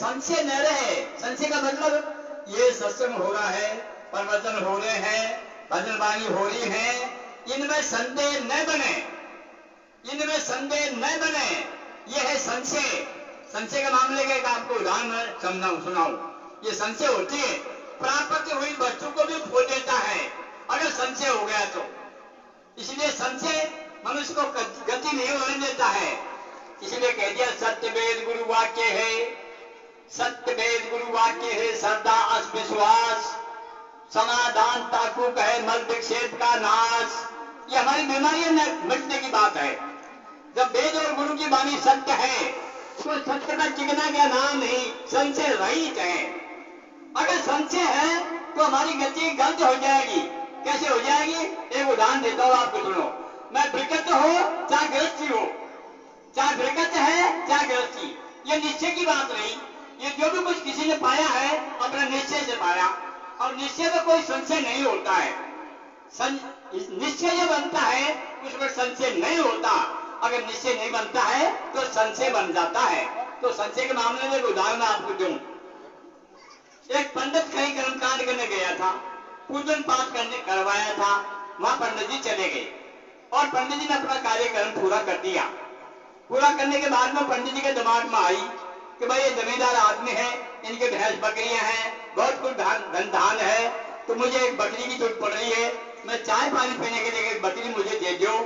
संशय न रहे। संशय का मतलब ये सत्संग हो रहा है, प्रवचन हो रहे हैं, भजन वाणी हो रही है, इनमें संदेह न बने, इनमें संदेह न बने, ये है संशय। संशय के मामले का एक आपको उदाहरण सुनाऊं। ये संशय होती है, प्राप्त हुई वस्तु को भी खो देता है अगर संशय हो गया तो। इसलिए संशय मनुष्य को गति नहीं होने देता है। इसलिए कह दिया सत्य वेद गुरु वाक्य है, सत्य वेद गुरु वाक्य है, श्रद्धा अविश्वास समाधान ताकू कहे मल विक्षेप का नाश। ये हमारी बीमारियां मिटने की बात है। जब वेद और गुरु की वाणी सत्य है तो सत्य का चिकना का नाम नहीं, संशय रहित है। अगर संशय है तो हमारी गति गलत हो जाएगी। कैसे हो जाएगी? एक उदाहरण देता हूं, आपको सुनो। मैं विगत हो चाहे गृहस्थी हो, चाहे विगत है चाहे गृहस्थी, ये निश्चय की बात नहीं। ये जो भी कुछ किसी ने पाया है अपने निश्चय से पाया, और निश्चय में कोई संशय नहीं होता है। निश्चय जो बनता है उसमें संशय नहीं होता। अगर निश्चय नहीं बनता है तो संशय बन जाता है। तो संशय के मामले में एक उदाहरण आपको दूं। एक पंडित कहीं कर्मकांड करने गया था, पूजन पाठ करने करवाया था, वहां पंडित जी चले गए और पंडित जी ने अपना कार्यक्रम पूरा कर दिया। पूरा करने के बाद में पंडित जी के दिमाग में आई कि भाई ये जमींदार आदमी है, इनके भैंस बकरियां हैं, बहुत कुछ धन धान है, तो मुझे एक बकरी की जरूरत पड़ रही है। मैं चाय पानी पीने के लिए एक बकरी मुझे दे दो,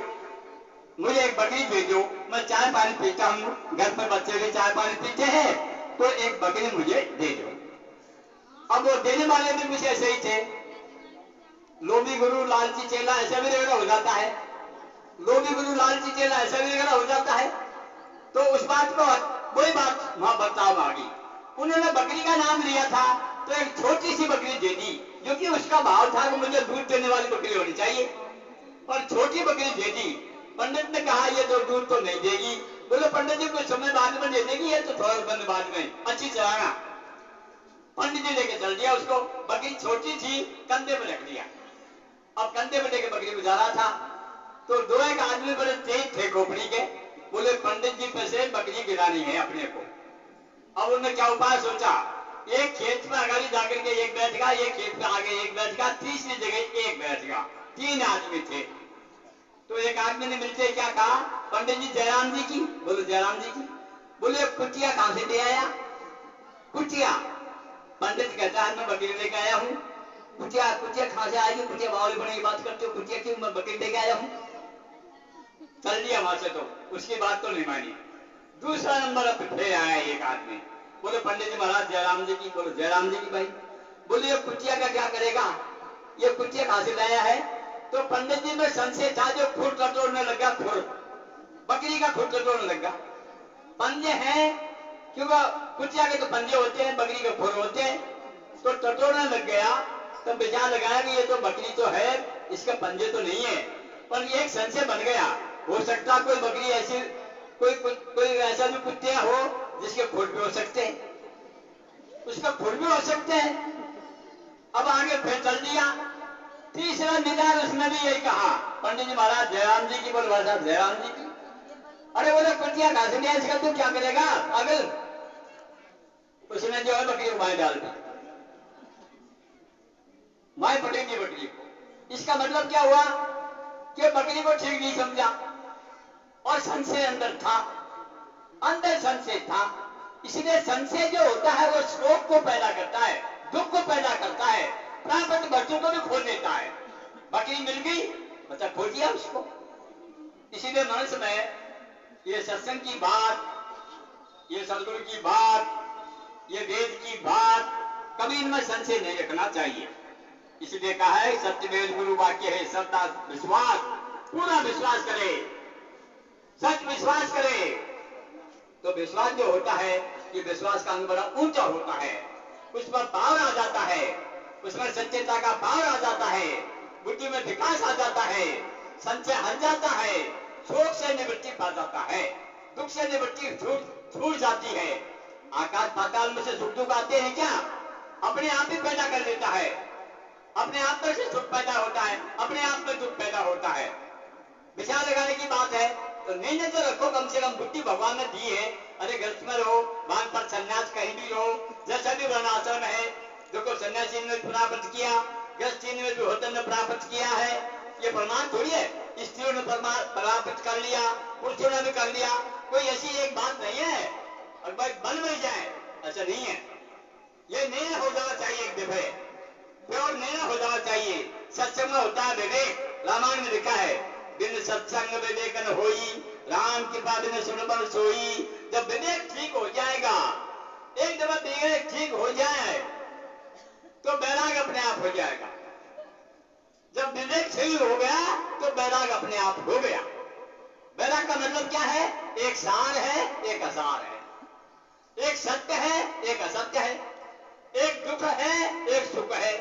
मुझे एक बकरी दे दो, मैं चाय पानी पीता हूँ, घर पर बच्चे भी चाय पानी पीते हैं, तो एक बकरी मुझे दे दो। अब वो देने वाले भी कुछ ऐसे ही थे, लोभी गुरु लालची चेला ऐसा भी रेगड़ा हो जाता है, लोभी गुरु लालची चेला ऐसा भी रेगड़ा हो जाता है। तो उस बात को कोई बात वहां बर्ताव आ गई। उन्होंने बकरी का नाम लिया था तो एक छोटी सी बकरी दे दी, जो कि उसका भाव था कि मुझे दूध देने वाली बकरी होनी चाहिए, और छोटी बकरी दे दी। पंडित ने कहा ये तो दूध तो नहीं देगी। बोले पंडित जी कुछ समय बाद में दे देगी, ये तो थोड़ा समय बाद में, अच्छी चलाना। पंडित जी लेके चल दिया उसको। बकरी छोटी थी, कंधे पे रख दिया। अब कंधे पे लेके बकरी गुजारा था तो दो एक आदमी बड़े तेज थे खोपड़ी के, बोले पंडित जी पे से बकरी गिरानी है अपने को। अब उन्होंने क्या उपाय सोचा, एक खेत में अगाड़ी जाकर के एक बैठेगा, एक खेत में आगे एक बैठेगा, तीसरी जगह एक बैठेगा। तीन आदमी थे। तो एक आदमी ने मिलते क्या कहा, पंडित जी जयराम जी की। बोले जयराम जी की। बोले कुटिया कहां से ले आया? कुटिया। पंडित कहता है मैं बकरी लेके आया हूँ। कुटिया कुटिया कहां से आएगी? कुटिया बावली बने की बात करते हो, कुटिया क्यों? मैं बकरी लेके आया हूँ। चल दिया वहां से। तो उसकी बात तो नहीं मानी। दूसरा नंबर अब फिर आया एक आदमी। बोले पंडित जी महाराज जयराम जी की। बोले जयराम जी की भाई। बोले ये कुटिया का क्या करेगा? ये कुटिया कहां से लाया है? तो पंडित जी में संशय था, जो खुर टटोलने लगा, खुर बकरी का खुर टटोलने लगा। पंजे हैं, क्योंकि कुटिया के तो पंजे होते हैं, बकरी के खुर होते हैं, तो टटोलने लग गया। तो विचार लगाया कि ये तो बकरी तो है, इसके पंजे तो नहीं है, पर एक संशय बन गया। हो सकता कोई बकरी ऐसी, कोई ऐसा भी कुत्ते हो जिसके खुर भी हो सकते हैं, उसका खुर भी हो सकते हैं। अब आगे फिर चल दिया। तीसरा निदान उसने भी यही कहा, पंडित जी महाराज जयराम जी की। बोले महाराज जयराम जी की। अरे बोले कुटिया कहां से लिया, इसका तू क्या करेगा? अगर उसने जो है बकरी को मार डाल दी, मार पड़ेगी बकरी को। इसका मतलब क्या हुआ कि बकरी को ठीक नहीं समझा और संशय अंदर था, अंदर संशय था। इसलिए संशय जो होता है वो शोक को पैदा करता है, दुख को पैदा करता है, प्राप्त वस्तु को भी खो देता है। बकरी मिल गई, बच्चा खो दिया उसको। इसीलिए मनुष्य में ये सत्संग की बात, ये सदगुरु की बात, ये वेद की बात, कभी इनमें संशय नहीं रखना चाहिए। इसलिए कहा है सत्य वेद गुरु वाक्य है, श्रद्धा विश्वास, पूरा विश्वास करे, सच विश्वास करे। तो विश्वास जो होता है, ये विश्वास का अंग बड़ा ऊंचा होता है, उस पर पावर आ जाता है, उसमें सच्चेता का पावर आ जाता है, बुद्धि में विकास आ जाता है, संशय हट जाता है, शोक से निवृत्ति पा जाता है, दुख से निवृत्ति छूट जाती है। आकाश पाताल में से सुख दुख आते हैं क्या? अपने आप ही पैदा कर देता है, अपने आप में से सुख पैदा होता है, अपने आप में दुख पैदा होता है। विचार लगाने की बात है तो नहीं नजर रखो, कम से कम बुद्धि भगवान ने दी है। अरे गृहस्थ में रहो, वहां पर संन्यास कहीं भी रहो, भी वर्णाश्रम है, देखो सन्यासी ने प्राप्त किया, गृहस्थी ने भी होतन ने प्राप्त किया है, ये प्रमाण थोड़ी है। स्त्रियों ने प्राप्त कर लिया, पुरुषों ने भी कर लिया, कोई ऐसी एक बात नहीं है और भाई बन मिल जाए, ऐसा नहीं है। ये निर्णय हो जाना चाहिए, एक दिव्य प्योर निर्णय हो जाना चाहिए। सत्संग में होता है विवेक, रामायण में लिखा है, बिन सत्संग विवेक न होई, राम कृपा बिन सुन सोई। जब विवेक ठीक हो जाएगा, एक दफा विवेक ठीक हो जाए तो वैराग अपने आप हो जाएगा। जब विवेक सही हो गया तो वैराग अपने आप हो गया। वैराग का मतलब क्या है? एक सार है, एक असार है, एक सत्य है, एक असत्य है, एक दुख है, एक सुख है,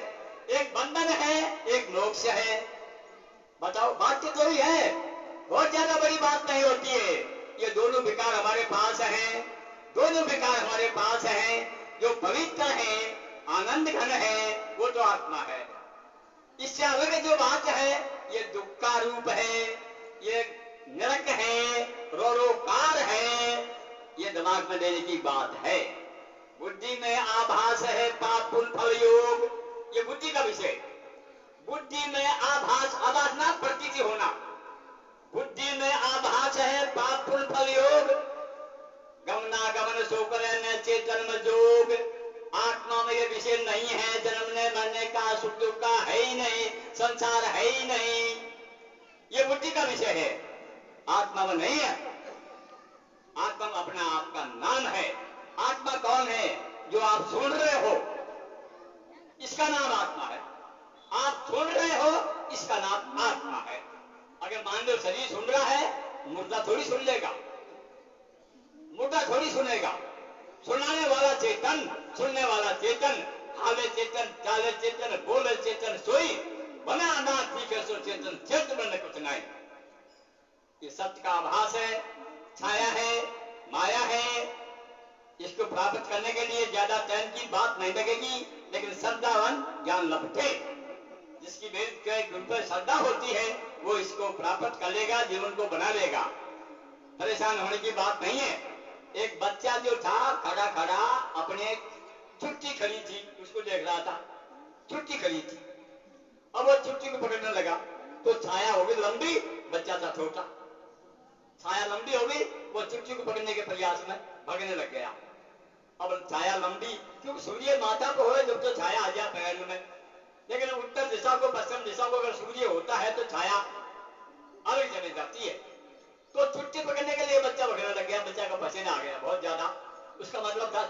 एक बंधन है, एक मोक्ष है। बताओ, बात कितनी ही है, बहुत ज्यादा बड़ी बात नहीं होती है। ये दोनों विकार हमारे पास हैं, दोनों विकार हमारे पास हैं। जो पवित्र है, आनंद घन है, वो तो आत्मा है। इससे अलग जो बात है, ये दुख का रूप है, ये नरक है, रोरोकार है, ये दिमाग में लेने की बात है। बुद्धि में आभास है, पाप पुण्य फल योग, ये बुद्धि का विषय। बुद्धि में आभास, आभास ना प्रतीति होना, बुद्धि में आभास है, पाप पुण्य फल योग, गमना गमन सो करे न चेतन में जोग। आत्मा में ये विषय नहीं है, जन्मने मरने का, सुख दुख का है ही नहीं, संसार है ही नहीं, ये बुद्धि का विषय है, आत्मा में नहीं है। आत्मा अपना आप का नाम है। आत्मा कौन है? जो आप सुन रहे हो, इसका नाम आत्मा है। आप सुन रहे हो, इसका नाम आत्मा है। अगर मान लो शरीर सुन रहा है, मुर्दा थोड़ी सुन लेगा, मुर्दा थोड़ी सुनेगा। सुनाने वाला चेतन, सुनने वाला चेतन, हावे चेतन, चाले चेतन, बोले चेतन, सोई बना अनाथ सो चेतन, चेतन बनने कुछ नहीं। ये सत्य का आभास है, छाया है, माया है। इसको प्राप्त करने के लिए ज्यादा टाइम की बात नहीं लगेगी, लेकिन श्रद्धावान ज्ञान लभते। जिसकी वेद के गुरु पर श्रद्धा होती है, वो इसको प्राप्त कर लेगा, जीवन को बना लेगा। परेशान होने की बात नहीं है। एक बच्चा जो था, खड़ा खड़ा अपने छुट्टी खड़ी थी, उसको देख रहा था, छुट्टी खड़ी थी। अब वो छुट्टी को पकड़ने लगा तो छाया हो गई लंबी, बच्चा था छोटा, छाया लंबी हो गई, वो छुट्टी को पकड़ने के प्रयास में भागने लग गया। अब छाया लंबी, क्योंकि सूर्य माथा को हो जब तो छाया आ जाए पैर में, लेकिन उत्तर दिशा को, पश्चिम दिशा को अगर सूर्य होता है तो छाया अलग चली जाती है। तो छुट्टी पकड़ने के लिए बच्चा भागने लग गया, बच्चा का पसीना आ गया बहुत ज्यादा। उसका मतलब था